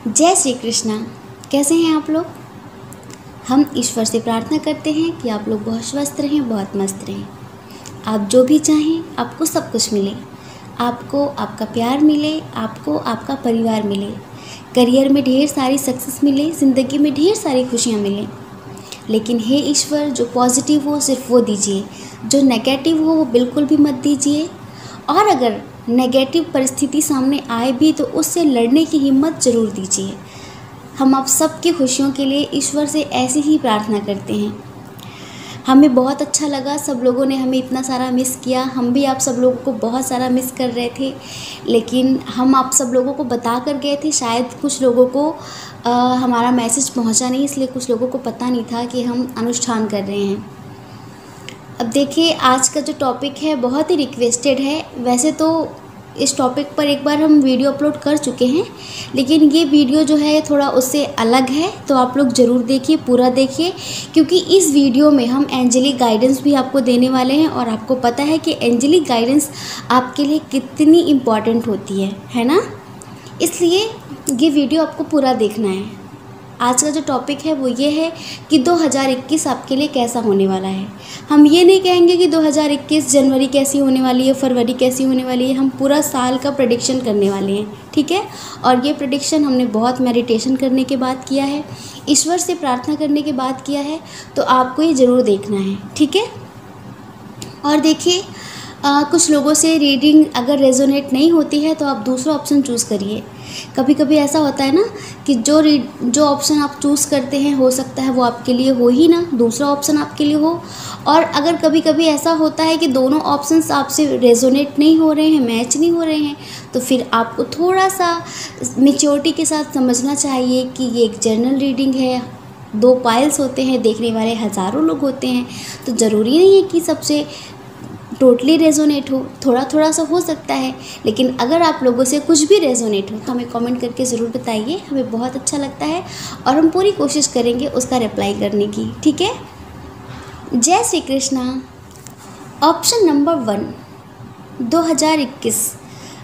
जय श्री कृष्णा। कैसे हैं आप लोग? हम ईश्वर से प्रार्थना करते हैं कि आप लोग बहुत स्वस्थ रहें, बहुत मस्त रहें। आप जो भी चाहें आपको सब कुछ मिले, आपको आपका प्यार मिले, आपको आपका परिवार मिले, करियर में ढेर सारी सक्सेस मिले, ज़िंदगी में ढेर सारी खुशियाँ मिलें। लेकिन हे ईश्वर, जो पॉजिटिव हो सिर्फ वो दीजिए, जो नेगेटिव हो वो बिल्कुल भी मत दीजिए। और अगर नेगेटिव परिस्थिति सामने आए भी तो उससे लड़ने की हिम्मत ज़रूर दीजिए। हम आप सबकी खुशियों के लिए ईश्वर से ऐसी ही प्रार्थना करते हैं। हमें बहुत अच्छा लगा, सब लोगों ने हमें इतना सारा मिस किया। हम भी आप सब लोगों को बहुत सारा मिस कर रहे थे, लेकिन हम आप सब लोगों को बता कर गए थे। शायद कुछ लोगों को हमारा मैसेज पहुंचा नहीं, इसलिए कुछ लोगों को पता नहीं था कि हम अनुष्ठान कर रहे हैं। अब देखिए, आज का जो टॉपिक है बहुत ही रिक्वेस्टेड है। वैसे तो इस टॉपिक पर एक बार हम वीडियो अपलोड कर चुके हैं, लेकिन ये वीडियो जो है थोड़ा उससे अलग है, तो आप लोग ज़रूर देखिए, पूरा देखिए, क्योंकि इस वीडियो में हम एंजेलिक गाइडेंस भी आपको देने वाले हैं। और आपको पता है कि एंजेलिक गाइडेंस आपके लिए कितनी इम्पॉर्टेंट होती है ना? इसलिए ये वीडियो आपको पूरा देखना है। आज का जो टॉपिक है वो ये है कि 2021 आपके लिए कैसा होने वाला है। हम ये नहीं कहेंगे कि 2021 जनवरी कैसी होने वाली है, फरवरी कैसी होने वाली है। हम पूरा साल का प्रेडिक्शन करने वाले हैं, ठीक है? और ये प्रेडिक्शन हमने बहुत मेडिटेशन करने के बाद किया है, ईश्वर से प्रार्थना करने के बाद किया है, तो आपको ये ज़रूर देखना है, ठीक है? और देखिए, कुछ लोगों से रीडिंग अगर रेजोनेट नहीं होती है तो आप दूसरा ऑप्शन चूज़ करिए। कभी कभी ऐसा होता है ना कि जो ऑप्शन आप चूज़ करते हैं हो सकता है वो आपके लिए हो ही ना, दूसरा ऑप्शन आपके लिए हो। और अगर कभी कभी ऐसा होता है कि दोनों ऑप्शंस आपसे रेजोनेट नहीं हो रहे हैं, मैच नहीं हो रहे हैं, तो फिर आपको थोड़ा सा मैच्योरिटी के साथ समझना चाहिए कि ये एक जनरल रीडिंग है। 2 पाइल्स होते हैं, देखने वाले हज़ारों लोग होते हैं, तो ज़रूरी नहीं है कि सबसे टोटली रेजोनेट हो, थोड़ा थोड़ा सा हो सकता है। लेकिन अगर आप लोगों से कुछ भी रेजोनेट हो तो हमें कमेंट करके ज़रूर बताइए, हमें बहुत अच्छा लगता है और हम पूरी कोशिश करेंगे उसका रिप्लाई करने की, ठीक है? जय श्री कृष्णा। ऑप्शन नंबर 1, 2021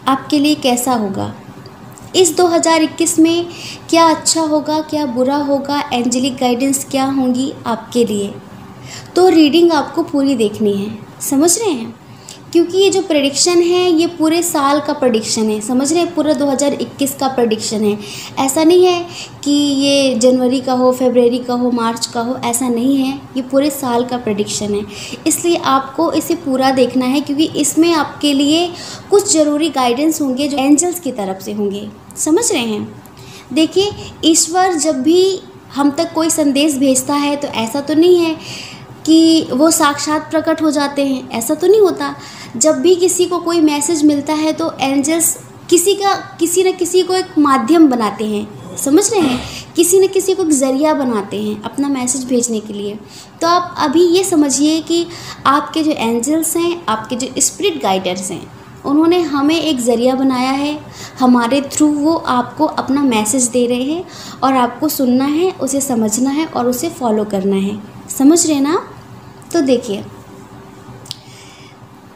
आपके लिए कैसा होगा? इस 2021 में क्या अच्छा होगा, क्या बुरा होगा, एंजेलिक गाइडेंस क्या होंगी आपके लिए? तो रीडिंग आपको पूरी देखनी है, समझ रहे हैं? क्योंकि ये जो प्रेडिक्शन है ये पूरे साल का प्रेडिक्शन है, समझ रहे हैं? पूरा 2021 का प्रेडिक्शन है। ऐसा नहीं है कि ये जनवरी का हो, फरवरी का हो, मार्च का हो, ऐसा नहीं है। ये पूरे साल का प्रेडिक्शन है, इसलिए आपको इसे पूरा देखना है, क्योंकि इसमें आपके लिए कुछ ज़रूरी गाइडेंस होंगे जो एंजल्स की तरफ से होंगे, समझ रहे हैं? देखिए, ईश्वर जब भी हम तक कोई संदेश भेजता है तो ऐसा तो नहीं है कि वो साक्षात प्रकट हो जाते हैं, ऐसा तो नहीं होता। जब भी किसी को कोई मैसेज मिलता है तो एंजल्स किसी न किसी को एक माध्यम बनाते हैं, समझ रहे हैं? किसी न किसी को एक ज़रिया बनाते हैं अपना मैसेज भेजने के लिए। तो आप अभी ये समझिए कि आपके जो एंजल्स हैं, आपके जो स्पिरिट गाइडर्स हैं, उन्होंने हमें एक ज़रिया बनाया है, हमारे थ्रू वो आपको अपना मैसेज दे रहे हैं और आपको सुनना है, उसे समझना है और उसे फॉलो करना है, समझ रहे ना? तो देखिए,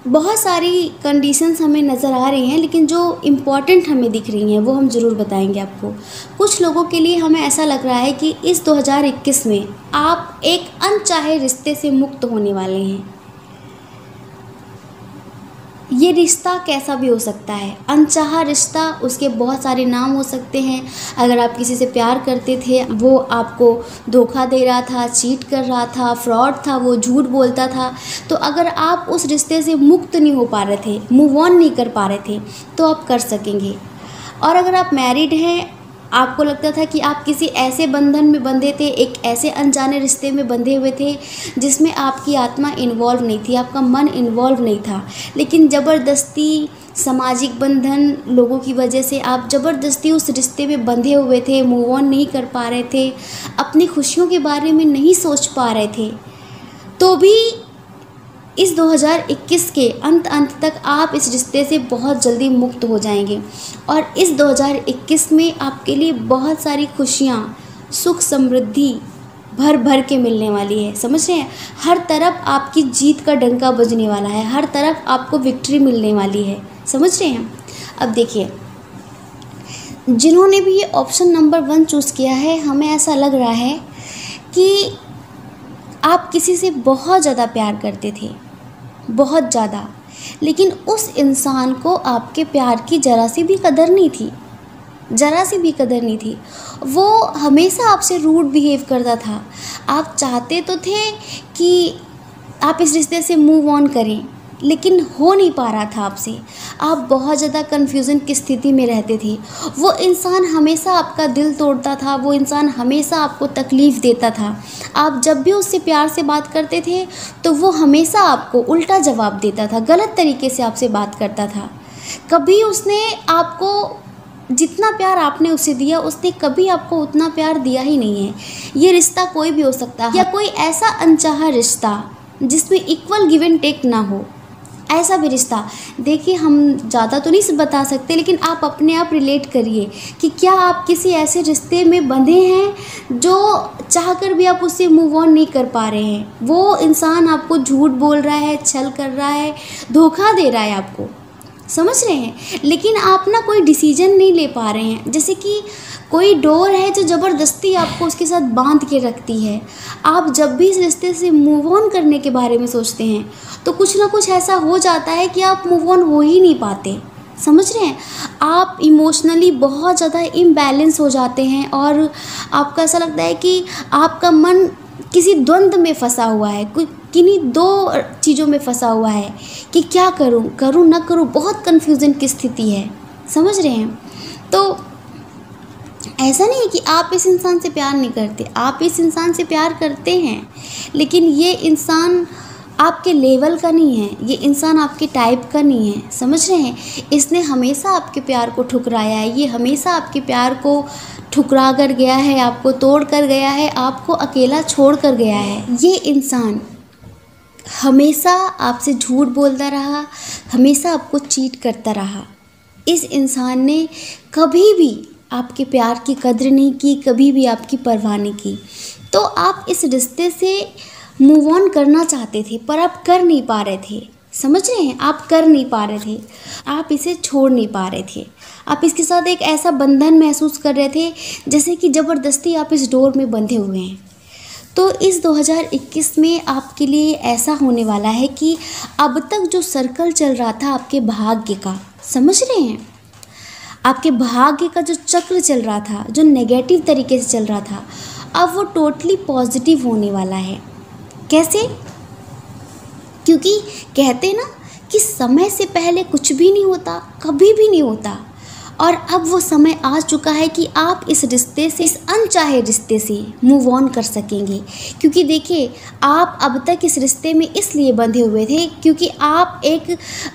बहुत सारी कंडीशंस हमें नज़र आ रही हैं, लेकिन जो इम्पॉर्टेंट हमें दिख रही हैं वो हम ज़रूर बताएंगे आपको। कुछ लोगों के लिए हमें ऐसा लग रहा है कि इस 2021 में आप एक अनचाहे रिश्ते से मुक्त होने वाले हैं। ये रिश्ता कैसा भी हो सकता है, अनचाहा रिश्ता, उसके बहुत सारे नाम हो सकते हैं। अगर आप किसी से प्यार करते थे, वो आपको धोखा दे रहा था, चीट कर रहा था, फ्रॉड था, वो झूठ बोलता था, तो अगर आप उस रिश्ते से मुक्त नहीं हो पा रहे थे, मूव ऑन नहीं कर पा रहे थे, तो आप कर सकेंगे। और अगर आप मैरिड हैं, आपको लगता था कि आप किसी ऐसे बंधन में बंधे थे, एक ऐसे अनजाने रिश्ते में बंधे हुए थे जिसमें आपकी आत्मा इन्वॉल्व नहीं थी, आपका मन इन्वॉल्व नहीं था, लेकिन ज़बरदस्ती सामाजिक बंधन लोगों की वजह से आप ज़बरदस्ती उस रिश्ते में बंधे हुए थे, मूव ऑन नहीं कर पा रहे थे, अपनी खुशियों के बारे में नहीं सोच पा रहे थे, तो भी इस 2021 के अंत तक आप इस रिश्ते से बहुत जल्दी मुक्त हो जाएंगे। और इस 2021 में आपके लिए बहुत सारी खुशियाँ, सुख, समृद्धि भर भर के मिलने वाली है, समझ रहे हैं? हर तरफ आपकी जीत का डंका बजने वाला है, हर तरफ आपको विक्ट्री मिलने वाली है, समझ रहे हैं? अब देखिए, जिन्होंने भी ये ऑप्शन नंबर 1 चूज़ किया है, हमें ऐसा लग रहा है कि आप किसी से बहुत ज़्यादा प्यार करते थे, बहुत ज़्यादा, लेकिन उस इंसान को आपके प्यार की ज़रा सी भी कदर नहीं थी, ज़रा सी भी कदर नहीं थी। वो हमेशा आपसे रूड बिहेव करता था। आप चाहते तो थे कि आप इस रिश्ते से मूव ऑन करें, लेकिन हो नहीं पा रहा था आपसे। आप बहुत ज़्यादा कन्फ्यूज़न की स्थिति में रहते थे। वो इंसान हमेशा आपका दिल तोड़ता था, वो इंसान हमेशा आपको तकलीफ़ देता था। आप जब भी उससे प्यार से बात करते थे तो वो हमेशा आपको उल्टा जवाब देता था, गलत तरीके से आपसे बात करता था। कभी उसने आपको जितना प्यार आपने उसे दिया, उसने कभी आपको उतना प्यार दिया ही नहीं है। ये रिश्ता कोई भी हो सकता है, या कोई ऐसा अनचाहा रिश्ता जिसमें इक्वल गिव एंड टेक ना हो, ऐसा भी रिश्ता। देखिए, हम ज़्यादा तो नहीं बता सकते, लेकिन आप अपने आप रिलेट करिए कि क्या आप किसी ऐसे रिश्ते में बंधे हैं जो चाहकर भी आप उससे मूव ऑन नहीं कर पा रहे हैं। वो इंसान आपको झूठ बोल रहा है, छल कर रहा है, धोखा दे रहा है आपको, समझ रहे हैं, लेकिन आप ना कोई डिसीजन नहीं ले पा रहे हैं। जैसे कि कोई डोर है जो ज़बरदस्ती आपको उसके साथ बांध के रखती है। आप जब भी इस रिश्ते से मूव ऑन करने के बारे में सोचते हैं तो कुछ ना कुछ ऐसा हो जाता है कि आप मूव ऑन हो ही नहीं पाते, समझ रहे हैं। आप इमोशनली बहुत ज़्यादा इम्बैलेंस हो जाते हैं और आपको ऐसा लगता है कि आपका मन किसी द्वंद्व में फंसा हुआ है, किन्हीं 2 चीज़ों में फंसा हुआ है कि क्या करूं, करूं ना करूं, बहुत कन्फ्यूज़न की स्थिति है, समझ रहे हैं। तो ऐसा नहीं है कि आप इस इंसान से प्यार नहीं करते, आप इस इंसान से प्यार करते हैं, लेकिन ये इंसान आपके लेवल का नहीं है, ये इंसान आपके टाइप का नहीं है, समझ रहे हैं। इसने हमेशा आपके प्यार को ठुकराया है, ये हमेशा आपके प्यार को ठुकरा कर गया है, आपको तोड़ कर गया है, आपको अकेला छोड़ कर गया है। ये इंसान हमेशा आपसे झूठ बोलता रहा, हमेशा आपको चीट करता रहा। इस इंसान ने कभी भी आपके प्यार की कद्र नहीं की, कभी भी आपकी परवाह नहीं की। तो आप इस रिश्ते से मूव ऑन करना चाहते थे, पर आप कर नहीं पा रहे थे, समझ रहे हैं, आप कर नहीं पा रहे थे, आप इसे छोड़ नहीं पा रहे थे। आप इसके साथ एक ऐसा बंधन महसूस कर रहे थे जैसे कि ज़बरदस्ती आप इस डोर में बंधे हुए हैं। तो इस 2021 में आपके लिए ऐसा होने वाला है कि अब तक जो सर्कल चल रहा था आपके भाग्य का, समझ रहे हैं, आपके भाग्य का जो चक्र चल रहा था, जो नेगेटिव तरीके से चल रहा था, अब वो टोटली पॉजिटिव होने वाला है। कैसे? क्योंकि कहते हैं ना कि समय से पहले कुछ भी नहीं होता, कभी भी नहीं होता। और अब वो समय आ चुका है कि आप इस रिश्ते से, इस अनचाहे रिश्ते से मूव ऑन कर सकेंगे। क्योंकि देखिए, आप अब तक इस रिश्ते में इसलिए बंधे हुए थे क्योंकि आप एक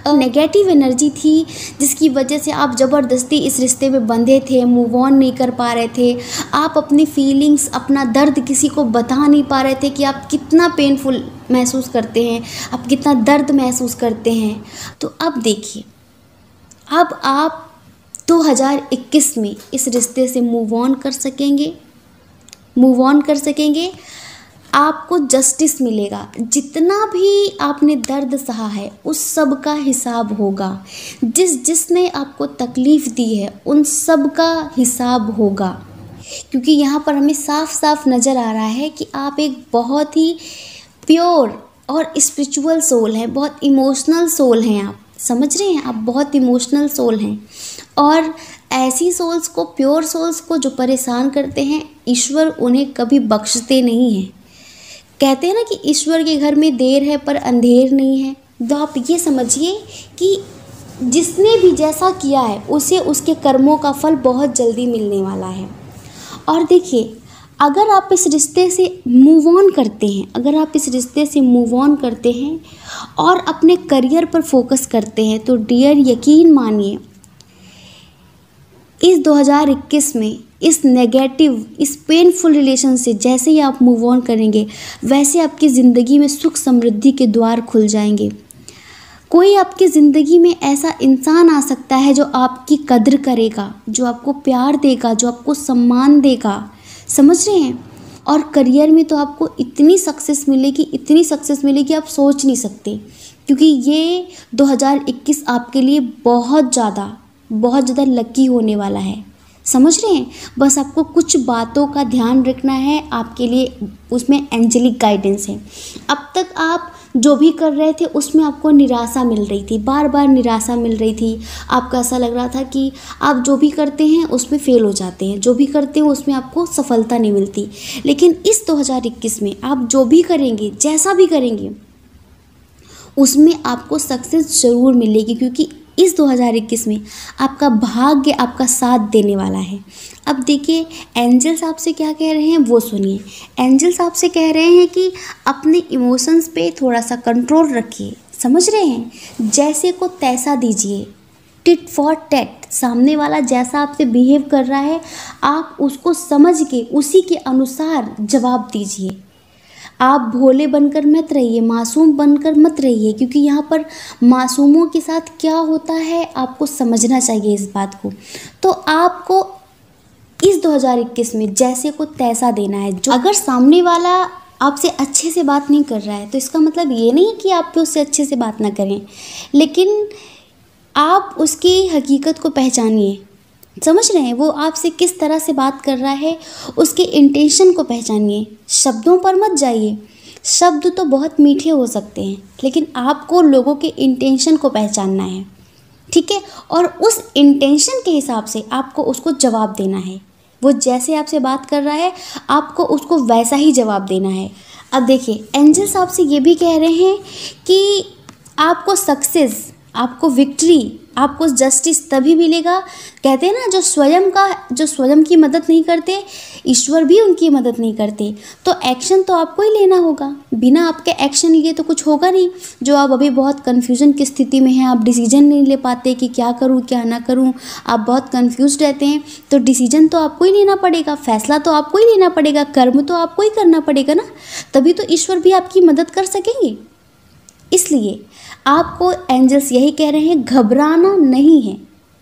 नेगेटिव एनर्जी थी जिसकी वजह से आप ज़बरदस्ती इस रिश्ते में बंधे थे, मूव ऑन नहीं कर पा रहे थे। आप अपनी फीलिंग्स, अपना दर्द किसी को बता नहीं पा रहे थे कि आप कितना पेनफुल महसूस करते हैं, आप कितना दर्द महसूस करते हैं। तो अब देखिए, अब आप 2021 में इस रिश्ते से मूव ऑन कर सकेंगे, मूव ऑन कर सकेंगे। आपको जस्टिस मिलेगा। जितना भी आपने दर्द सहा है उस सब का हिसाब होगा। जिसने आपको तकलीफ़ दी है उन सब का हिसाब होगा। क्योंकि यहाँ पर हमें साफ साफ नज़र आ रहा है कि आप एक बहुत ही प्योर और स्पिरिचुअल सोल हैं, बहुत इमोशनल सोल हैं। आप समझ रहे हैं, आप बहुत इमोशनल सोल हैं। और ऐसी सोल्स को, प्योर सोल्स को जो परेशान करते हैं, ईश्वर उन्हें कभी बख्शते नहीं हैं। कहते हैं ना कि ईश्वर के घर में देर है पर अंधेर नहीं है। तो आप ये समझिए कि जिसने भी जैसा किया है उसे उसके कर्मों का फल बहुत जल्दी मिलने वाला है। और देखिए, अगर आप इस रिश्ते से मूव ऑन करते हैं, अगर आप इस रिश्ते से मूव ऑन करते हैं और अपने करियर पर फोकस करते हैं, तो डियर यकीन मानिए, इस 2021 में इस नेगेटिव, इस पेनफुल रिलेशन से जैसे ही आप मूव ऑन करेंगे, वैसे आपकी ज़िंदगी में सुख समृद्धि के द्वार खुल जाएंगे। कोई आपकी ज़िंदगी में ऐसा इंसान आ सकता है जो आपकी कद्र करेगा, जो आपको प्यार देगा, जो आपको सम्मान देगा। समझ रहे हैं? और करियर में तो आपको इतनी सक्सेस मिलेगी, इतनी सक्सेस मिलेगी आप सोच नहीं सकते। क्योंकि ये 2021 आपके लिए बहुत ज़्यादा लकी होने वाला है। समझ रहे हैं? बस आपको कुछ बातों का ध्यान रखना है, आपके लिए उसमें एंजेलिक गाइडेंस है। अब तक आप जो भी कर रहे थे उसमें आपको निराशा मिल रही थी, बार बार निराशा मिल रही थी। आपको ऐसा लग रहा था कि आप जो भी करते हैं उसमें फेल हो जाते हैं, जो भी करते हैं उसमें आपको सफलता नहीं मिलती। लेकिन इस 2021 में आप जो भी करेंगे, जैसा भी करेंगे, उसमें आपको सक्सेस ज़रूर मिलेगी, क्योंकि इस 2021 में आपका भाग्य आपका साथ देने वाला है। अब देखिए एंजल्स आपसे क्या कह रहे हैं वो सुनिए। एंजल्स आपसे कह रहे हैं कि अपने इमोशंस पे थोड़ा सा कंट्रोल रखिए, समझ रहे हैं? जैसे को तैसा दीजिए, टिट फॉर टैट। सामने वाला जैसा आपसे बिहेव कर रहा है आप उसको समझ के उसी के अनुसार जवाब दीजिए। आप भोले बनकर मत रहिए, मासूम बनकर मत रहिए, क्योंकि यहाँ पर मासूमों के साथ क्या होता है आपको समझना चाहिए इस बात को। तो आपको इस 2021 में जैसे को तैसा देना है। जो अगर सामने वाला आपसे अच्छे से बात नहीं कर रहा है तो इसका मतलब ये नहीं कि आप भी उससे अच्छे से बात ना करें, लेकिन आप उसकी हकीकत को पहचानिए। समझ रहे हैं? वो आपसे किस तरह से बात कर रहा है, उसके इंटेंशन को पहचानिए। शब्दों पर मत जाइए, शब्द तो बहुत मीठे हो सकते हैं, लेकिन आपको लोगों के इंटेंशन को पहचानना है, ठीक है? और उस इंटेंशन के हिसाब से आपको उसको जवाब देना है। वो जैसे आपसे बात कर रहा है आपको उसको वैसा ही जवाब देना है। अब देखिए एंजल्स आपसे ये भी कह रहे हैं कि आपको सक्सेस, आपको विक्ट्री, आपको जस्टिस तभी मिलेगा। कहते हैं ना, जो स्वयं की मदद नहीं करते ईश्वर भी उनकी मदद नहीं करते। तो एक्शन तो आपको ही लेना होगा, बिना आपके एक्शन लिए तो कुछ होगा नहीं। जो आप अभी बहुत कन्फ्यूजन की स्थिति में हैं, आप डिसीजन नहीं ले पाते कि क्या करूं क्या ना करूं, आप बहुत कन्फ्यूज रहते हैं, तो डिसीजन तो आपको ही लेना पड़ेगा, फैसला तो आपको ही लेना पड़ेगा, कर्म तो आपको ही करना पड़ेगा ना, तभी तो ईश्वर भी आपकी मदद कर सकेंगे। इसलिए आपको एंजल्स यही कह रहे हैं, घबराना नहीं है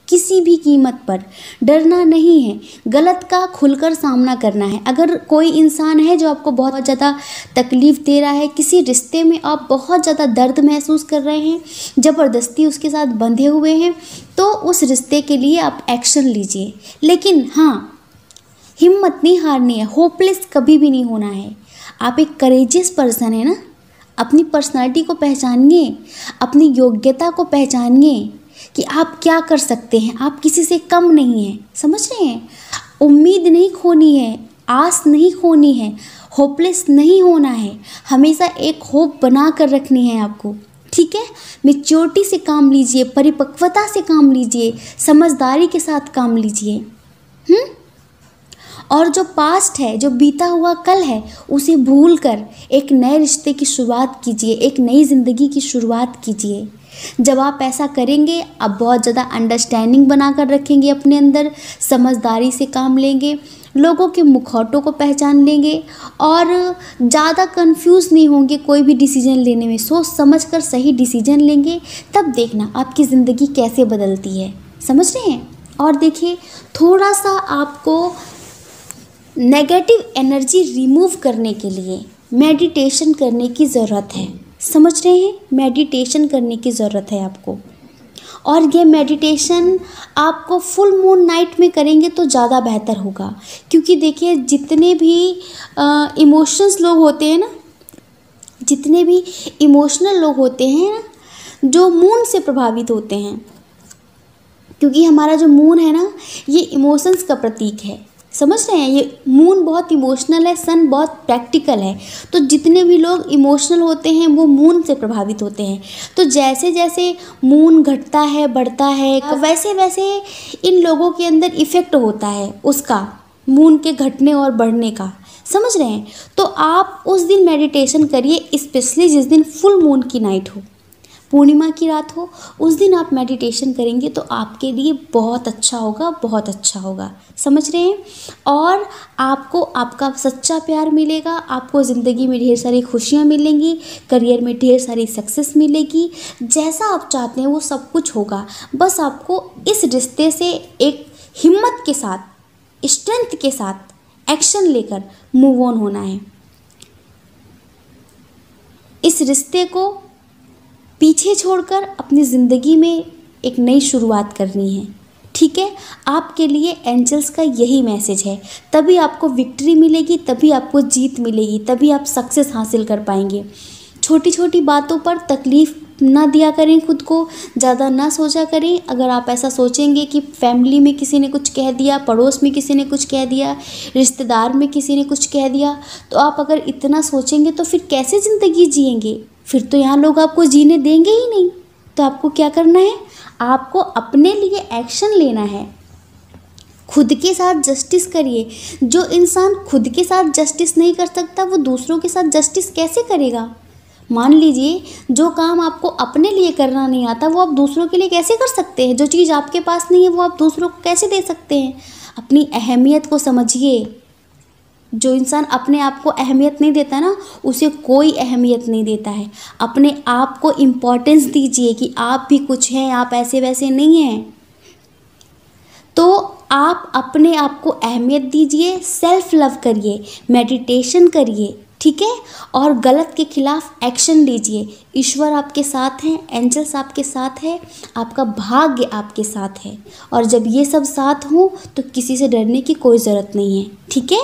किसी भी कीमत पर, डरना नहीं है, गलत का खुलकर सामना करना है। अगर कोई इंसान है जो आपको बहुत ज़्यादा तकलीफ़ दे रहा है, किसी रिश्ते में आप बहुत ज़्यादा दर्द महसूस कर रहे हैं, ज़बरदस्ती उसके साथ बंधे हुए हैं, तो उस रिश्ते के लिए आप एक्शन लीजिए। लेकिन हाँ, हिम्मत नहीं हारनी है, होपलेस कभी भी नहीं होना है। आप एक करेजियस पर्सन है ना, अपनी पर्सनालिटी को पहचानिए, अपनी योग्यता को पहचानिए कि आप क्या कर सकते हैं, आप किसी से कम नहीं हैं। समझ रहे हैं? उम्मीद नहीं खोनी है, आस नहीं खोनी है, होपलेस नहीं होना है, हमेशा एक होप बना कर रखनी है आपको, ठीक है? मैच्योरिटी से काम लीजिए, परिपक्वता से काम लीजिए, समझदारी के साथ काम लीजिए। और जो पास्ट है, जो बीता हुआ कल है, उसे भूलकर एक नए रिश्ते की शुरुआत कीजिए, एक नई ज़िंदगी की शुरुआत कीजिए। जब आप ऐसा करेंगे आप बहुत ज़्यादा अंडरस्टैंडिंग बना कर रखेंगे अपने अंदर, समझदारी से काम लेंगे, लोगों के मुखौटों को पहचान लेंगे और ज़्यादा कंफ्यूज नहीं होंगे कोई भी डिसीजन लेने में, सोच समझ कर सही डिसीजन लेंगे, तब देखना आपकी ज़िंदगी कैसे बदलती है। समझ रहे हैं? और देखिए थोड़ा सा आपको नेगेटिव एनर्जी रिमूव करने के लिए मेडिटेशन करने की ज़रूरत है। समझ रहे हैं? मेडिटेशन करने की ज़रूरत है आपको। और ये मेडिटेशन आपको फुल मून नाइट में करेंगे तो ज़्यादा बेहतर होगा, क्योंकि देखिए जितने भी इमोशंस लोग होते हैं ना, जितने भी इमोशनल लोग होते हैं ना, जो मून से प्रभावित होते हैं, क्योंकि हमारा जो मून है ना ये इमोशंस का प्रतीक है। समझ रहे हैं? ये मून बहुत इमोशनल है, सन बहुत प्रैक्टिकल है, तो जितने भी लोग इमोशनल होते हैं वो मून से प्रभावित होते हैं। तो जैसे जैसे मून घटता है, बढ़ता है, वैसे वैसे इन लोगों के अंदर इफ़ेक्ट होता है उसका, मून के घटने और बढ़ने का। समझ रहे हैं? तो आप उस दिन मेडिटेशन करिए, स्पेशली जिस दिन फुल मून की नाइट हो, पूर्णिमा की रात हो, उस दिन आप मेडिटेशन करेंगे तो आपके लिए बहुत अच्छा होगा, बहुत अच्छा होगा। समझ रहे हैं? और आपको आपका सच्चा प्यार मिलेगा, आपको ज़िंदगी में ढेर सारी खुशियाँ मिलेंगी, करियर में ढेर सारी सक्सेस मिलेगी, जैसा आप चाहते हैं वो सब कुछ होगा। बस आपको इस रिश्ते से एक हिम्मत के साथ, स्ट्रेंथ के साथ एक्शन लेकर मूव ऑन होना है। इस रिश्ते को पीछे छोड़कर अपनी ज़िंदगी में एक नई शुरुआत करनी है, ठीक है, आपके एंजल्स का यही मैसेज है। तभी आपको विक्ट्री मिलेगी, तभी आपको जीत मिलेगी, तभी आप सक्सेस हासिल कर पाएंगे। छोटी छोटी बातों पर तकलीफ़ ना दिया करें, खुद को ज़्यादा ना सोचा करें। अगर आप ऐसा सोचेंगे कि फैमिली में किसी ने कुछ कह दिया, पड़ोस में किसी ने कुछ कह दिया, रिश्तेदार में किसी ने कुछ कह दिया, तो आप अगर इतना सोचेंगे तो फिर कैसे ज़िंदगी जिएंगे? फिर तो यहाँ लोग आपको जीने देंगे ही नहीं। तो आपको क्या करना है? आपको अपने लिए एक्शन लेना है। खुद के साथ जस्टिस करिए। जो इंसान खुद के साथ जस्टिस नहीं कर सकता, वो दूसरों के साथ जस्टिस कैसे करेगा? मान लीजिए जो काम आपको अपने लिए करना नहीं आता, वो आप दूसरों के लिए कैसे कर सकते हैं? जो चीज़ आपके पास नहीं है, वो आप दूसरों को कैसे दे सकते हैं? अपनी अहमियत को समझिए। जो इंसान अपने आप को अहमियत नहीं देता ना, उसे कोई अहमियत नहीं देता है। अपने आप को इम्पोर्टेंस दीजिए कि आप भी कुछ हैं, आप ऐसे वैसे नहीं हैं। तो आप अपने आप को अहमियत दीजिए, सेल्फ लव करिए, मेडिटेशन करिए, ठीक है, और गलत के खिलाफ एक्शन लीजिए। ईश्वर आपके साथ हैं, एंजल्स आपके साथ है, आपका भाग्य आपके साथ है। और जब ये सब साथ हों तो किसी से डरने की कोई ज़रूरत नहीं है, ठीक है।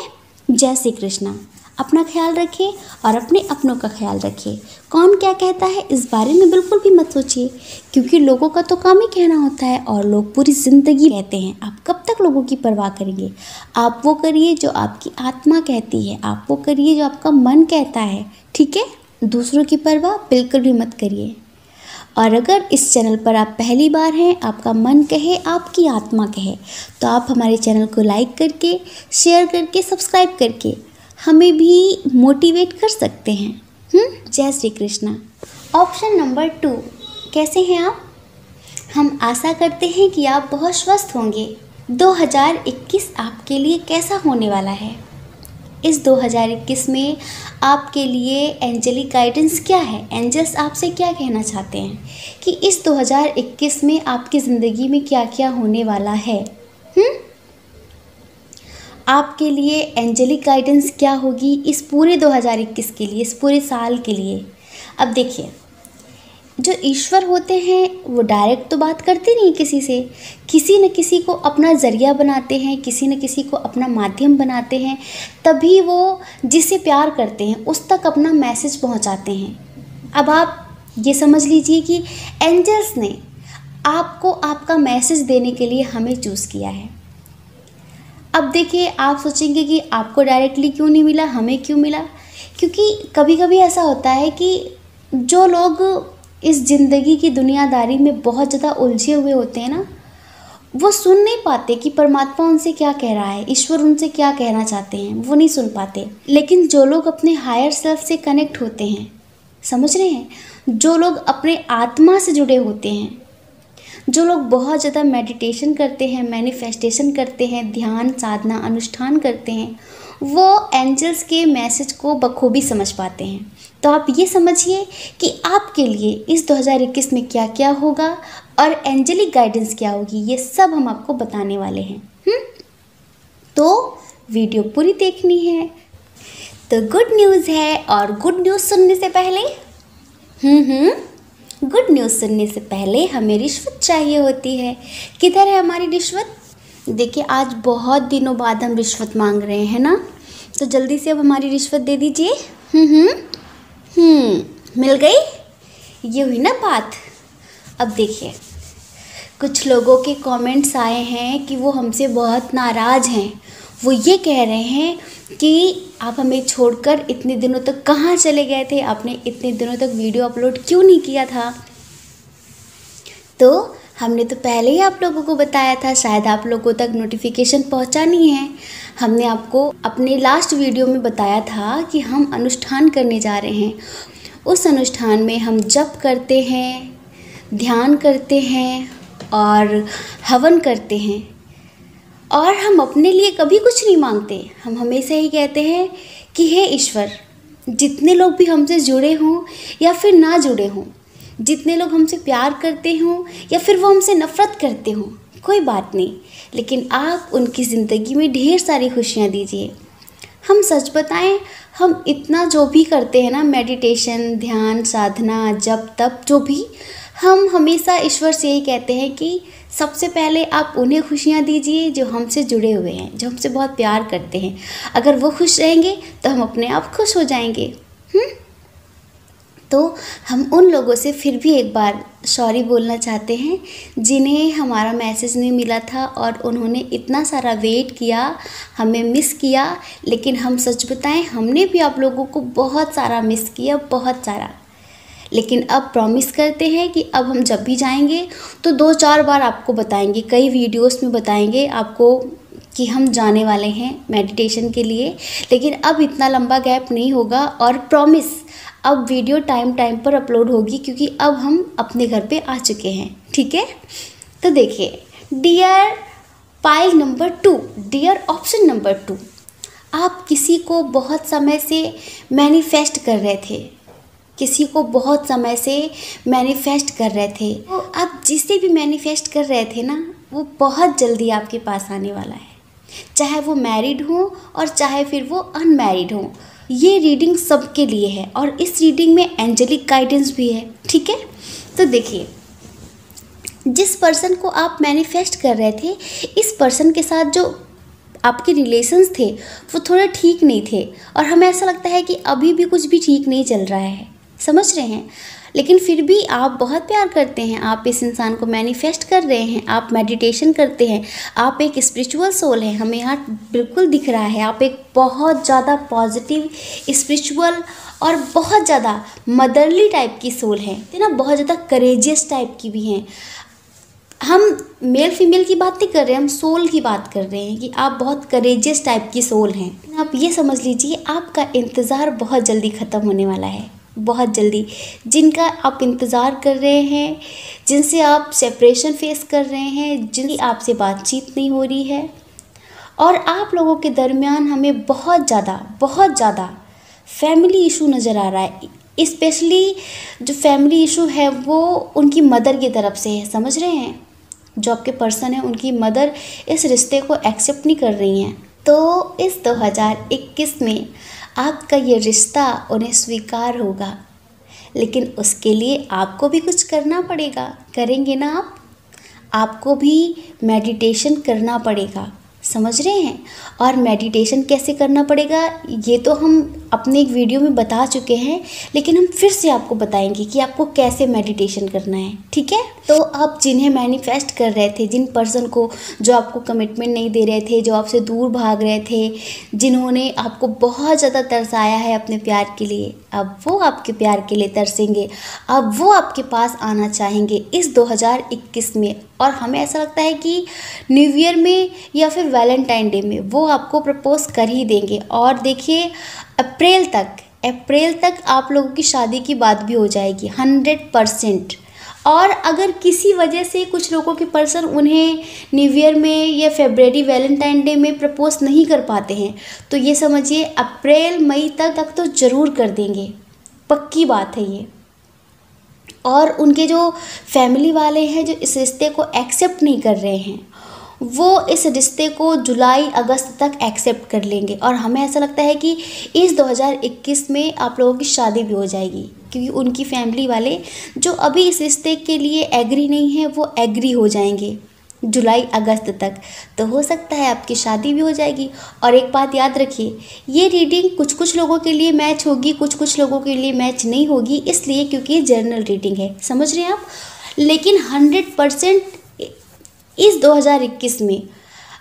जय श्री कृष्णा। अपना ख्याल रखिए और अपने अपनों का ख्याल रखिए। कौन क्या कहता है इस बारे में बिल्कुल भी मत सोचिए, क्योंकि लोगों का तो काम ही कहना होता है और लोग पूरी ज़िंदगी कहते हैं। आप कब तक लोगों की परवाह करेंगे? आप वो करिए जो आपकी आत्मा कहती है, आप वो करिए जो आपका मन कहता है, ठीक है। दूसरों की परवाह बिल्कुल भी मत करिए। और अगर इस चैनल पर आप पहली बार हैं, आपका मन कहे, आपकी आत्मा कहे, तो आप हमारे चैनल को लाइक करके, शेयर करके, सब्सक्राइब करके हमें भी मोटिवेट कर सकते हैं। जय श्री कृष्णा। ऑप्शन नंबर 2, कैसे हैं आप? हम आशा करते हैं कि आप बहुत स्वस्थ होंगे। 2021 आपके लिए कैसा होने वाला है? इस 2021 में आपके लिए एंजेलिक गाइडेंस क्या है? एंजल्स आपसे क्या कहना चाहते हैं कि इस 2021 में आपकी ज़िंदगी में क्या क्या होने वाला है? आपके लिए एंजेलिक गाइडेंस क्या होगी इस पूरे 2021 के लिए, इस पूरे साल के लिए? अब देखिए, जो ईश्वर होते हैं वो डायरेक्ट तो बात करते नहीं किसी से, किसी न किसी को अपना ज़रिया बनाते हैं, किसी न किसी को अपना माध्यम बनाते हैं, तभी वो जिसे प्यार करते हैं उस तक अपना मैसेज पहुंचाते हैं। अब आप ये समझ लीजिए कि एंजल्स ने आपको आपका मैसेज देने के लिए हमें चूज़ किया है। अब देखिए, आप सोचेंगे कि आपको डायरेक्टली क्यों नहीं मिला, हमें क्यों मिला? क्योंकि कभी कभी ऐसा होता है कि जो लोग इस ज़िंदगी की दुनियादारी में बहुत ज़्यादा उलझे हुए होते हैं ना, वो सुन नहीं पाते कि परमात्मा उनसे क्या कह रहा है, ईश्वर उनसे क्या कहना चाहते हैं, वो नहीं सुन पाते। लेकिन जो लोग अपने हायर सेल्फ से कनेक्ट होते हैं, समझ रहे हैं, जो लोग अपने आत्मा से जुड़े होते हैं, जो लोग बहुत ज़्यादा मेडिटेशन करते हैं, मैनिफेस्टेशन करते हैं, ध्यान साधना अनुष्ठान करते हैं, वो एंजल्स के मैसेज को बखूबी समझ पाते हैं। तो आप ये समझिए कि आपके लिए इस 2021 में क्या क्या होगा और एंजेलिक गाइडेंस क्या होगी, ये सब हम आपको बताने वाले हैं। तो वीडियो पूरी देखनी है। तो गुड न्यूज़ है, और गुड न्यूज़ सुनने से पहले गुड न्यूज़ सुनने से पहले हमें रिश्वत चाहिए होती है। किधर है हमारी रिश्वत? देखिए, आज बहुत दिनों बाद हम रिश्वत मांग रहे हैं ना, तो जल्दी से अब हमारी रिश्वत दे दीजिए। मिल गई? ये हुई ना बात। अब देखिए, कुछ लोगों के कमेंट्स आए हैं कि वो हमसे बहुत नाराज़ हैं। वो ये कह रहे हैं कि आप हमें छोड़कर इतने दिनों तक कहाँ चले गए थे, आपने इतने दिनों तक वीडियो अपलोड क्यों नहीं किया था? तो हमने तो पहले ही आप लोगों को बताया था, शायद आप लोगों तक नोटिफिकेशन पहुंचा नहीं है। हमने आपको अपने लास्ट वीडियो में बताया था कि हम अनुष्ठान करने जा रहे हैं। उस अनुष्ठान में हम जप करते हैं, ध्यान करते हैं और हवन करते हैं, और हम अपने लिए कभी कुछ नहीं मांगते। हम हमेशा ही कहते हैं कि हे ईश्वर, जितने लोग भी हमसे जुड़े हों या फिर ना जुड़े हों, जितने लोग हमसे प्यार करते हों या फिर वो हमसे नफ़रत करते हों, कोई बात नहीं, लेकिन आप उनकी ज़िंदगी में ढेर सारी खुशियाँ दीजिए। हम सच बताएं, हम इतना जो भी करते हैं ना, मेडिटेशन, ध्यान, साधना, जप, तप, जो भी, हम हमेशा ईश्वर से यही कहते हैं कि सबसे पहले आप उन्हें खुशियाँ दीजिए जो हमसे जुड़े हुए हैं, जो हमसे बहुत प्यार करते हैं। अगर वो खुश रहेंगे तो हम अपने आप खुश हो जाएंगे। तो हम उन लोगों से फिर भी एक बार सॉरी बोलना चाहते हैं जिन्हें हमारा मैसेज नहीं मिला था और उन्होंने इतना सारा वेट किया, हमें मिस किया। लेकिन हम सच बताएं, हमने भी आप लोगों को बहुत सारा मिस किया, बहुत सारा। लेकिन अब प्रॉमिस करते हैं कि अब हम जब भी जाएंगे तो 2-4 बार आपको बताएंगे, कई वीडियोस में बताएंगे आपको कि हम जाने वाले हैं मेडिटेशन के लिए। लेकिन अब इतना लंबा गैप नहीं होगा और प्रॉमिस अब वीडियो टाइम पर अपलोड होगी, क्योंकि अब हम अपने घर पे आ चुके हैं। ठीक है, तो देखिए, dear pile number 2, dear option number 2, आप किसी को बहुत समय से मैनिफेस्ट कर रहे थे, किसी को बहुत समय से मैनिफेस्ट कर रहे थे। तो आप जिसे भी मैनिफेस्ट कर रहे थे ना, वो बहुत जल्दी आपके पास आने वाला है, चाहे वो मैरिड हो और चाहे फिर वो अनमैरिड हो। ये रीडिंग सबके लिए है और इस रीडिंग में एंजेलिक गाइडेंस भी है। ठीक है, तो देखिए, जिस पर्सन को आप मैनिफेस्ट कर रहे थे, इस पर्सन के साथ जो आपके रिलेशंस थे वो थोड़े ठीक नहीं थे और हमें ऐसा लगता है कि अभी भी कुछ भी ठीक नहीं चल रहा है, समझ रहे हैं। लेकिन फिर भी आप बहुत प्यार करते हैं, आप इस इंसान को मैनिफेस्ट कर रहे हैं, आप मेडिटेशन करते हैं, आप एक स्पिरिचुअल सोल हैं, हमें यहाँ बिल्कुल दिख रहा है। आप एक बहुत ज़्यादा पॉजिटिव, स्पिरिचुअल और बहुत ज़्यादा मदरली टाइप की सोल हैं, है ना, बहुत ज़्यादा करेजियस टाइप की भी हैं। हम मेल फीमेल की बात नहीं कर रहे हैं, हम सोल की बात कर रहे हैं कि आप बहुत करेजियस टाइप की सोल हैं। आप ये समझ लीजिए, आपका इंतज़ार बहुत जल्दी ख़त्म होने वाला है, बहुत जल्दी। जिनका आप इंतज़ार कर रहे हैं, जिनसे आप सेपरेशन फेस कर रहे हैं, जिनकी आपसे बातचीत नहीं हो रही है, और आप लोगों के दरमियान हमें बहुत ज़्यादा फैमिली इशू नज़र आ रहा है। स्पेशली जो फैमिली इशू है वो उनकी मदर की तरफ से है, समझ रहे हैं। जो आपके पर्सन है, उनकी मदर इस रिश्ते को एक्सेप्ट नहीं कर रही हैं। तो इस 2021 में आपका ये रिश्ता उन्हें स्वीकार होगा, लेकिन उसके लिए आपको भी कुछ करना पड़ेगा। करेंगे ना आप? आपको भी मेडिटेशन करना पड़ेगा, समझ रहे हैं। और मेडिटेशन कैसे करना पड़ेगा ये तो हम अपने एक वीडियो में बता चुके हैं, लेकिन हम फिर से आपको बताएंगे कि आपको कैसे मेडिटेशन करना है। ठीक है, तो आप जिन्हें मैनिफेस्ट कर रहे थे, जिन पर्सन को जो आपको कमिटमेंट नहीं दे रहे थे, जो आपसे दूर भाग रहे थे, जिन्होंने आपको बहुत ज़्यादा तरसाया है अपने प्यार के लिए, अब वो आपके प्यार के लिए तरसेंगे, अब वो आपके पास आना चाहेंगे इस 2021 में। और हमें ऐसा लगता है कि न्यू ईयर में या फिर वैलेंटाइन डे में वो आपको प्रपोज कर ही देंगे। और देखिए, अप्रैल तक आप लोगों की शादी की बात भी हो जाएगी 100%। और अगर किसी वजह से कुछ लोगों के पर्सन उन्हें न्यू ईयर में या फरवरी वैलेंटाइन डे में प्रपोज नहीं कर पाते हैं, तो ये समझिए अप्रैल मई तक तो ज़रूर कर देंगे, पक्की बात है ये। और उनके जो फैमिली वाले हैं, जो इस रिश्ते को एक्सेप्ट नहीं कर रहे हैं, वो इस रिश्ते को जुलाई अगस्त तक एक्सेप्ट कर लेंगे। और हमें ऐसा लगता है कि इस 2021 में आप लोगों की शादी भी हो जाएगी, क्योंकि उनकी फैमिली वाले जो अभी इस रिश्ते के लिए एग्री नहीं है, वो एग्री हो जाएंगे जुलाई अगस्त तक। तो हो सकता है आपकी शादी भी हो जाएगी। और एक बात याद रखिए, ये रीडिंग कुछ लोगों के लिए मैच होगी, कुछ लोगों के लिए मैच नहीं होगी, इसलिए क्योंकि ये जनरल रीडिंग है, समझ रहे हैं आप। लेकिन 100% इस 2021 में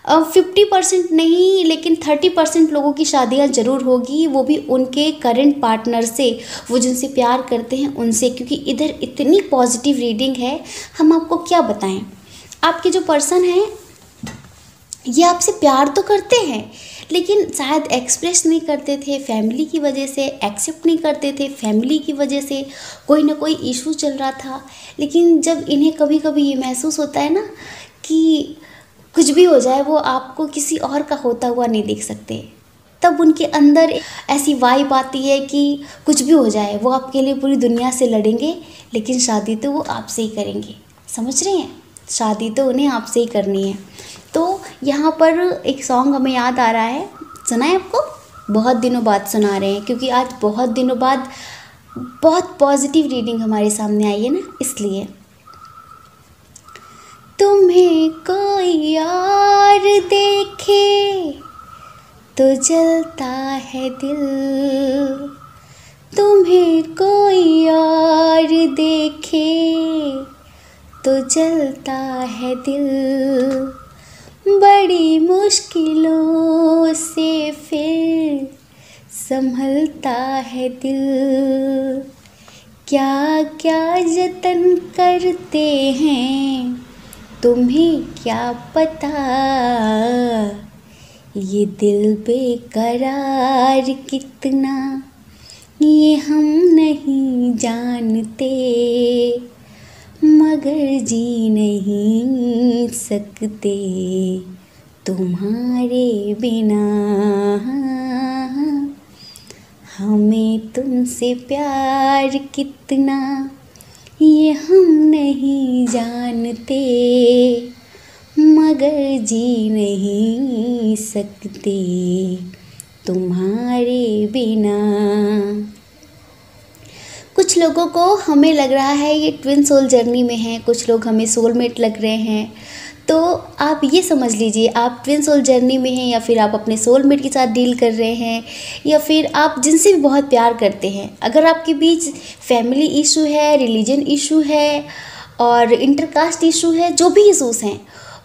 50% नहीं, लेकिन 30% लोगों की शादियां ज़रूर होगी, वो भी उनके करंट पार्टनर से, वो जिनसे प्यार करते हैं उनसे। क्योंकि इधर इतनी पॉजिटिव रीडिंग है, हम आपको क्या बताएं। आपके जो पर्सन हैं ये आपसे प्यार तो करते हैं, लेकिन शायद एक्सप्रेस नहीं करते थे, फैमिली की वजह से एक्सेप्ट नहीं करते थे, फैमिली की वजह से कोई ना कोई इशू चल रहा था। लेकिन जब इन्हें कभी कभी ये महसूस होता है ना कि कुछ भी हो जाए, वो आपको किसी और का होता हुआ नहीं देख सकते, तब उनके अंदर ऐसी वाइब आती है कि कुछ भी हो जाए, वो आपके लिए पूरी दुनिया से लड़ेंगे, लेकिन शादी तो वो आपसे ही करेंगे, समझ रहे हैं। शादी तो उन्हें आपसे ही करनी है। तो यहाँ पर एक सॉन्ग हमें याद आ रहा है, सुनाए आपको? बहुत दिनों बाद सुना रहे हैं, क्योंकि आज बहुत दिनों बाद बहुत पॉजिटिव रीडिंग हमारे सामने आई है ना, इसलिए। तुम्हें कोई और देखे तो जलता है दिल, तुम्हें कोई और देखे तो जलता है दिल, बड़ी मुश्किलों से फिर संभलता है दिल। क्या क्या जतन करते हैं तुम्हें क्या पता, ये दिल बेकरार कितना ये हम नहीं जानते, मगर जी नहीं सकते तुम्हारे बिना, हमें तुमसे प्यार कितना ये हम नहीं जानते, मगर जी नहीं सकते तुम्हारे बिना। कुछ लोगों को हमें लग रहा है ये ट्विन सोल जर्नी में है, कुछ लोग हमें सोलमेट लग रहे हैं। तो आप ये समझ लीजिए आप ट्विन सोल जर्नी में हैं, या फिर आप अपने सोलमेट के साथ डील कर रहे हैं, या फिर आप जिनसे भी बहुत प्यार करते हैं। अगर आपके बीच फैमिली इशू है, रिलीजन इशू है और इंटरकास्ट इशू है, जो भी इशूज़ हैं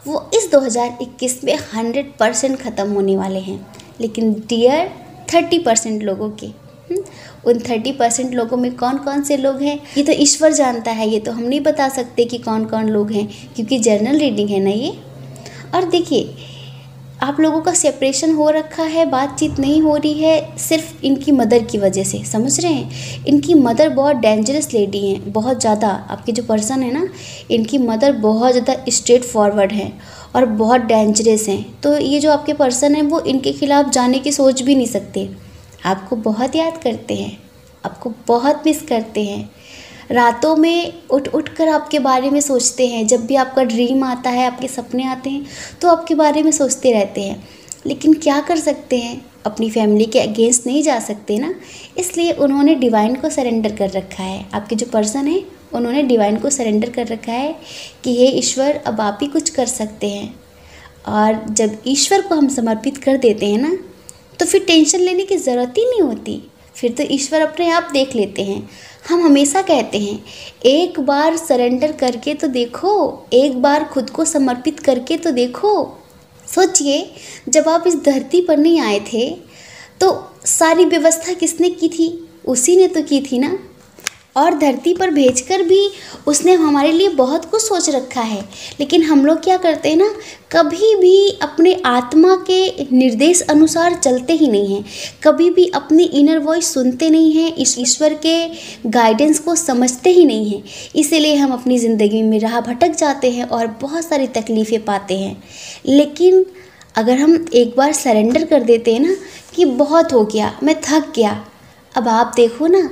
वो इस 2021 में 100% ख़त्म होने वाले हैं। लेकिन डियर 30% लोगों के, उन 30% लोगों में कौन कौन से लोग हैं ये तो ईश्वर जानता है, ये तो हम नहीं बता सकते कि कौन कौन लोग हैं, क्योंकि जर्नल रीडिंग है ना ये। और देखिए आप लोगों का सेपरेशन हो रखा है, बातचीत नहीं हो रही है सिर्फ इनकी मदर की वजह से, समझ रहे हैं। इनकी मदर बहुत डेंजरस लेडी हैं, बहुत ज़्यादा। आपके जो पर्सन है ना, इनकी मदर बहुत ज़्यादा स्ट्रेट फॉरवर्ड हैं और बहुत डेंजरस हैं। तो ये जो आपके पर्सन हैं वो इनके खिलाफ़ जाने की सोच भी नहीं सकते। आपको बहुत याद करते हैं, आपको बहुत मिस करते हैं, रातों में उठ उठ कर आपके बारे में सोचते हैं। जब भी आपका ड्रीम आता है, आपके सपने आते हैं तो आपके बारे में सोचते रहते हैं। लेकिन क्या कर सकते हैं, अपनी फैमिली के अगेंस्ट नहीं जा सकते ना, इसलिए उन्होंने डिवाइन को सरेंडर कर रखा है। आपके जो पर्सन है उन्होंने डिवाइन को सरेंडर कर रखा है कि हे ईश्वर अब आप ही कुछ कर सकते हैं। और जब ईश्वर को हम समर्पित कर देते हैं ना, तो फिर टेंशन लेने की ज़रूरत ही नहीं होती, फिर तो ईश्वर अपने आप देख लेते हैं। हम हमेशा कहते हैं एक बार सरेंडर करके तो देखो, एक बार खुद को समर्पित करके तो देखो। सोचिए जब आप इस धरती पर नहीं आए थे तो सारी व्यवस्था किसने की थी, उसी ने तो की थी ना। और धरती पर भेजकर भी उसने हमारे लिए बहुत कुछ सोच रखा है। लेकिन हम लोग क्या करते हैं ना, कभी भी अपने आत्मा के निर्देश अनुसार चलते ही नहीं हैं, कभी भी अपनी इनर वॉइस सुनते नहीं हैं, इस ईश्वर के गाइडेंस को समझते ही नहीं हैं। इसीलिए हम अपनी ज़िंदगी में राह भटक जाते हैं और बहुत सारी तकलीफ़ें पाते हैं। लेकिन अगर हम एक बार सरेंडर कर देते हैं ना कि बहुत हो गया, मैं थक गया, अब आप देखो ना,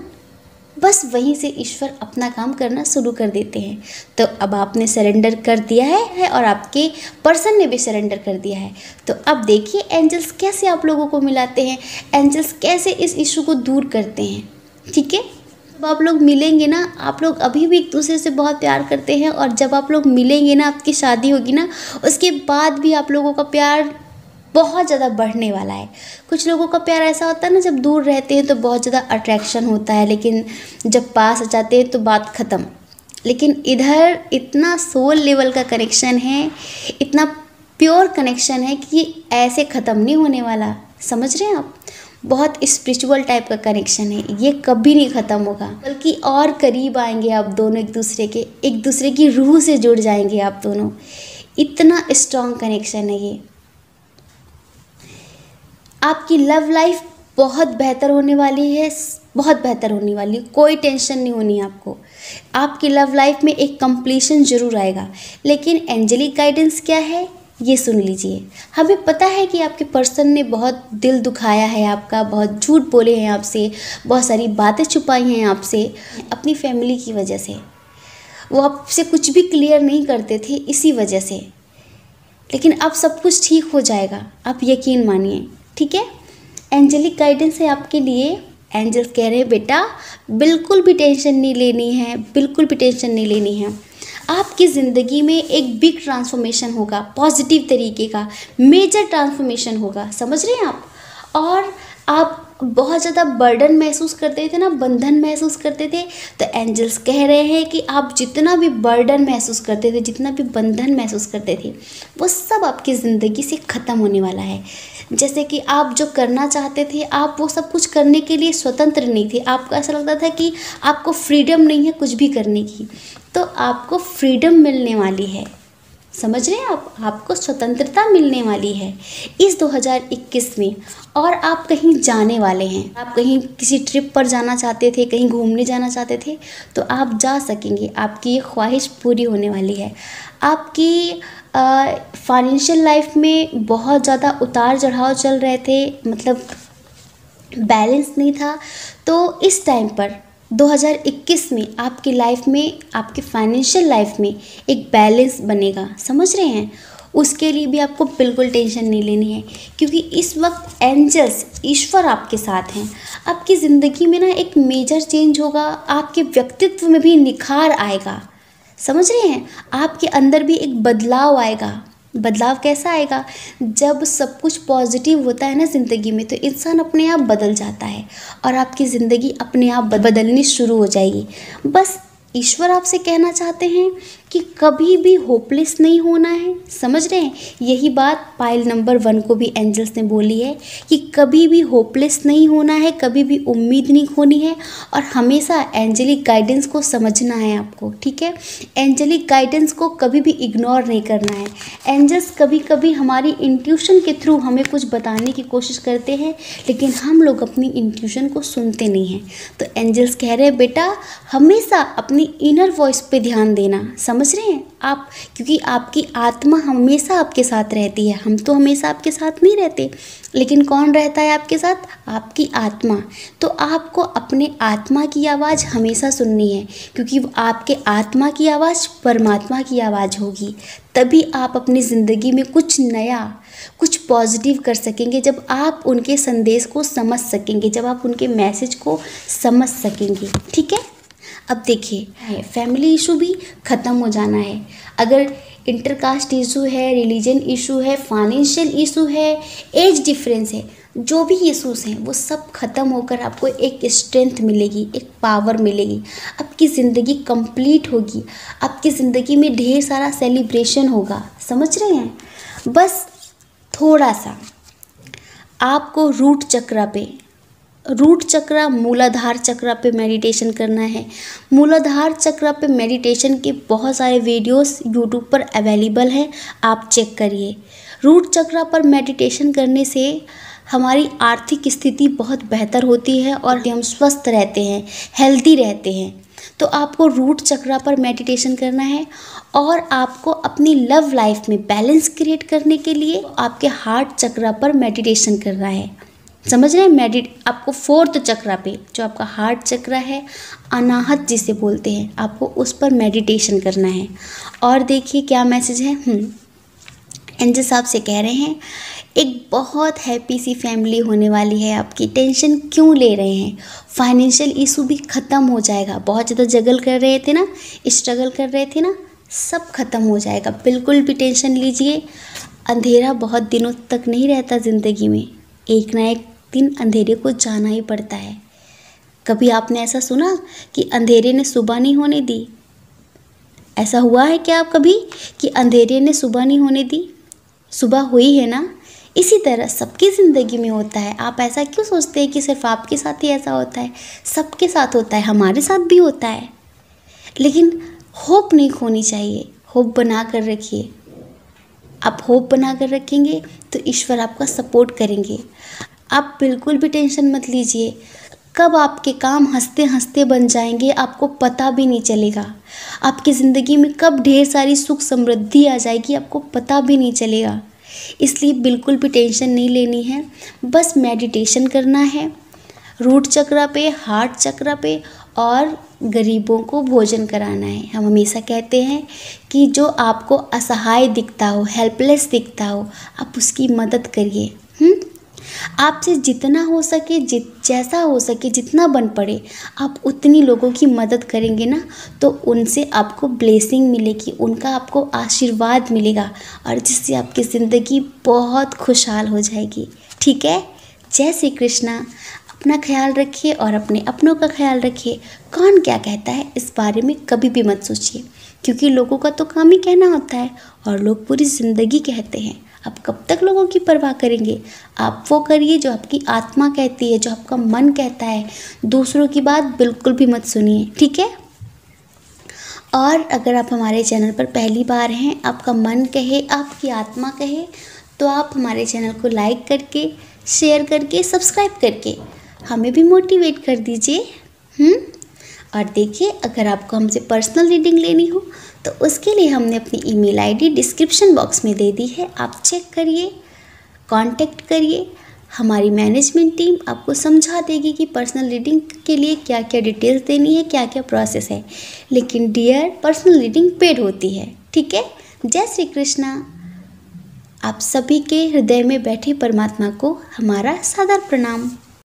बस वहीं से ईश्वर अपना काम करना शुरू कर देते हैं। तो अब आपने सरेंडर कर दिया है और आपके पर्सन ने भी सरेंडर कर दिया है। तो अब देखिए एंजल्स कैसे आप लोगों को मिलाते हैं, एंजल्स कैसे इस इशू को दूर करते हैं। ठीक है, जब आप लोग मिलेंगे ना, आप लोग अभी भी एक दूसरे से बहुत प्यार करते हैं, और जब आप लोग मिलेंगे ना, आपकी शादी होगी ना, उसके बाद भी आप लोगों का प्यार बहुत ज़्यादा बढ़ने वाला है। कुछ लोगों का प्यार ऐसा होता है ना, जब दूर रहते हैं तो बहुत ज़्यादा अट्रैक्शन होता है, लेकिन जब पास आ जाते हैं तो बात ख़त्म। लेकिन इधर इतना सोल लेवल का कनेक्शन है, इतना प्योर कनेक्शन है कि ये ऐसे ख़त्म नहीं होने वाला। समझ रहे हैं आप, बहुत स्पिरिचुअल टाइप का कनेक्शन है, ये कभी नहीं ख़त्म होगा, बल्कि और करीब आएंगे आप दोनों एक दूसरे के, एक दूसरे की रूह से जुड़ जाएंगे आप दोनों। इतना स्ट्रॉन्ग कनेक्शन है ये। आपकी लव लाइफ बहुत बेहतर होने वाली है, बहुत बेहतर होने वाली है, कोई टेंशन नहीं होनी आपको। आपकी लव लाइफ में एक कंप्लीशन ज़रूर आएगा। लेकिन एंजेलिक गाइडेंस क्या है ये सुन लीजिए। हमें पता है कि आपके पर्सन ने बहुत दिल दुखाया है आपका, बहुत झूठ बोले हैं आपसे, बहुत सारी बातें छुपाई हैं आपसे अपनी फैमिली की वजह से। वो आपसे कुछ भी क्लियर नहीं करते थे इसी वजह से। लेकिन अब सब कुछ ठीक हो जाएगा, आप यकीन मानिए। ठीक है, एंजेलिक गाइडेंस है आपके लिए। एंजल्स कह रहे हैं बेटा बिल्कुल भी टेंशन नहीं लेनी है, बिल्कुल भी टेंशन नहीं लेनी है। आपकी ज़िंदगी में एक बिग ट्रांसफॉर्मेशन होगा, पॉजिटिव तरीके का मेजर ट्रांसफॉर्मेशन होगा, समझ रहे हैं आप। और आप बहुत ज़्यादा बर्डन महसूस करते थे ना, बंधन महसूस करते थे, तो एंजल्स कह रहे हैं कि आप जितना भी बर्डन महसूस करते थे, जितना भी बंधन महसूस करते थे, वो सब आपकी ज़िंदगी से ख़त्म होने वाला है। जैसे कि आप जो करना चाहते थे, आप वो सब कुछ करने के लिए स्वतंत्र नहीं थे। आपको ऐसा लगता था कि आपको फ्रीडम नहीं है कुछ भी करने की, तो आपको फ्रीडम मिलने वाली है, समझ रहे हैं आप। आपको स्वतंत्रता मिलने वाली है इस 2021 में। और आप कहीं जाने वाले हैं, आप कहीं किसी ट्रिप पर जाना चाहते थे, कहीं घूमने जाना चाहते थे, तो आप जा सकेंगे। आपकी ये ख्वाहिश पूरी होने वाली है। आपकी फाइनेंशियल लाइफ में बहुत ज़्यादा उतार चढ़ाव चल रहे थे, मतलब बैलेंस नहीं था, तो इस टाइम पर 2021 में आपकी लाइफ में, आपकी फाइनेंशियल लाइफ में एक बैलेंस बनेगा, समझ रहे हैं। उसके लिए भी आपको बिल्कुल टेंशन नहीं लेनी है, क्योंकि इस वक्त एंजल्स, ईश्वर आपके साथ हैं। आपकी ज़िंदगी में ना एक मेजर चेंज होगा, आपके व्यक्तित्व में भी निखार आएगा, समझ रहे हैं। आपके अंदर भी एक बदलाव आएगा। बदलाव कैसा आएगा? जब सब कुछ पॉजिटिव होता है ना ज़िंदगी में, तो इंसान अपने आप बदल जाता है और आपकी ज़िंदगी अपने आप बदलनी शुरू हो जाएगी। बस ईश्वर आपसे कहना चाहते हैं कि कभी भी होपलेस नहीं होना है, समझ रहे हैं। यही बात पाइल नंबर 1 को भी एंजल्स ने बोली है कि कभी भी होपलेस नहीं होना है, कभी भी उम्मीद नहीं खोनी है, और हमेशा एंजेलिक गाइडेंस को समझना है आपको, ठीक है। एंजेलिक गाइडेंस को कभी भी इग्नोर नहीं करना है। एंजल्स कभी कभी हमारी इंट्यूशन के थ्रू हमें कुछ बताने की कोशिश करते हैं, लेकिन हम लोग अपनी इंट्यूशन को सुनते नहीं हैं। तो एंजल्स कह रहे हैं, बेटा हमेशा अपनी इनर वॉइस पे ध्यान देना, समझ रहे हैं आप, क्योंकि आपकी आत्मा हमेशा आपके साथ रहती है। हम तो हमेशा आपके साथ नहीं रहते, लेकिन कौन रहता है आपके साथ? आपकी आत्मा। तो आपको अपने आत्मा की आवाज़ हमेशा सुननी है, क्योंकि आपके आत्मा की आवाज़ परमात्मा की आवाज़ होगी। तभी आप अपनी ज़िंदगी में कुछ नया, कुछ पॉजिटिव कर सकेंगे, जब आप उनके संदेश को समझ सकेंगे, जब आप उनके मैसेज को समझ सकेंगे, ठीक है। अब देखिए, फैमिली इशू भी ख़त्म हो जाना है। अगर इंटरकास्ट इशू है, रिलीजन इशू है, फाइनेंशियल इशू है, एज डिफरेंस है, जो भी इशूज़ हैं वो सब ख़त्म होकर आपको एक स्ट्रेंथ मिलेगी, एक पावर मिलेगी। आपकी ज़िंदगी कंप्लीट होगी, आपकी ज़िंदगी में ढेर सारा सेलिब्रेशन होगा, समझ रहे हैं। बस थोड़ा सा आपको रूट चक्र मूलाधार चक्र पे मेडिटेशन करना है। मूलाधार चक्र पे मेडिटेशन के बहुत सारे वीडियोस यूट्यूब पर अवेलेबल हैं, आप चेक करिए। रूट चक्र पर मेडिटेशन करने से हमारी आर्थिक स्थिति बहुत बेहतर होती है और हम स्वस्थ रहते हैं, हेल्दी रहते हैं। तो आपको रूट चक्र पर मेडिटेशन करना है। और आपको अपनी लव लाइफ में बैलेंस क्रिएट करने के लिए आपके हार्ट चक्र पर मेडिटेशन करना है, समझ रहे हैं। आपको 4th चक्र पे, जो आपका हार्ट चक्र है, अनाहत जिसे बोलते हैं, आपको उस पर मेडिटेशन करना है। और देखिए क्या मैसेज है। एंजल साहब से कह रहे हैं, एक बहुत हैप्पी सी फैमिली होने वाली है आपकी। टेंशन क्यों ले रहे हैं? फाइनेंशियल इशू भी ख़त्म हो जाएगा। बहुत ज़्यादा स्ट्रगल कर रहे थे ना, सब ख़त्म हो जाएगा। बिल्कुल भी टेंशन लीजिए। अंधेरा बहुत दिनों तक नहीं रहता ज़िंदगी में, एक ना एक दिन अंधेरे को जाना ही पड़ता है। कभी आपने ऐसा सुना कि अंधेरे ने सुबह नहीं होने दी? ऐसा हुआ है क्या आप कभी कि अंधेरे ने सुबह नहीं होने दी? सुबह हुई है ना। इसी तरह सबकी ज़िंदगी में होता है। आप ऐसा क्यों सोचते हैं कि सिर्फ आपके साथ ही ऐसा होता है? सबके साथ होता है, हमारे साथ भी होता है। लेकिन होप नहीं खोनी चाहिए, होप बना कर रखिए। आप होप बना कर रखेंगे तो ईश्वर आपका सपोर्ट करेंगे। आप बिल्कुल भी टेंशन मत लीजिए। कब आपके काम हंसते हंसते बन जाएंगे आपको पता भी नहीं चलेगा। आपकी ज़िंदगी में कब ढेर सारी सुख समृद्धि आ जाएगी आपको पता भी नहीं चलेगा। इसलिए बिल्कुल भी टेंशन नहीं लेनी है, बस मेडिटेशन करना है रूट चक्र पे, हार्ट चक्र पे, और गरीबों को भोजन कराना है। हम हमेशा कहते हैं कि जो आपको असहाय दिखता हो, हेल्पलेस दिखता हो, आप उसकी मदद करिए। आपसे जितना हो सके, जैसा हो सके, जितना बन पड़े, आप उतनी लोगों की मदद करेंगे ना, तो उनसे आपको ब्लेसिंग मिलेगी, उनका आपको आशीर्वाद मिलेगा, और जिससे आपकी ज़िंदगी बहुत खुशहाल हो जाएगी। ठीक है। जय श्री कृष्णा। अपना ख्याल रखिए और अपने अपनों का ख्याल रखिए। कौन क्या कहता है इस बारे में कभी भी मत सोचिए, क्योंकि लोगों का तो काम ही कहना होता है, और लोग पूरी ज़िंदगी कहते हैं। आप कब तक लोगों की परवाह करेंगे? आप वो करिए जो आपकी आत्मा कहती है, जो आपका मन कहता है। दूसरों की बात बिल्कुल भी मत सुनिए। ठीक है। और अगर आप हमारे चैनल पर पहली बार हैं, आपका मन कहे, आपकी आत्मा कहे, तो आप हमारे चैनल को लाइक करके, शेयर करके, सब्सक्राइब करके हमें भी मोटिवेट कर दीजिए। और देखिए, अगर आपको हमसे पर्सनल रीडिंग लेनी हो तो उसके लिए हमने अपनी ईमेल आईडी डिस्क्रिप्शन बॉक्स में दे दी है। आप चेक करिए, कांटेक्ट करिए। हमारी मैनेजमेंट टीम आपको समझा देगी कि पर्सनल रीडिंग के लिए क्या क्या डिटेल्स देनी है, क्या क्या प्रोसेस है। लेकिन डियर, पर्सनल रीडिंग पेड होती है। ठीक है। जय श्री कृष्णा। आप सभी के हृदय में बैठे परमात्मा को हमारा सादर प्रणाम।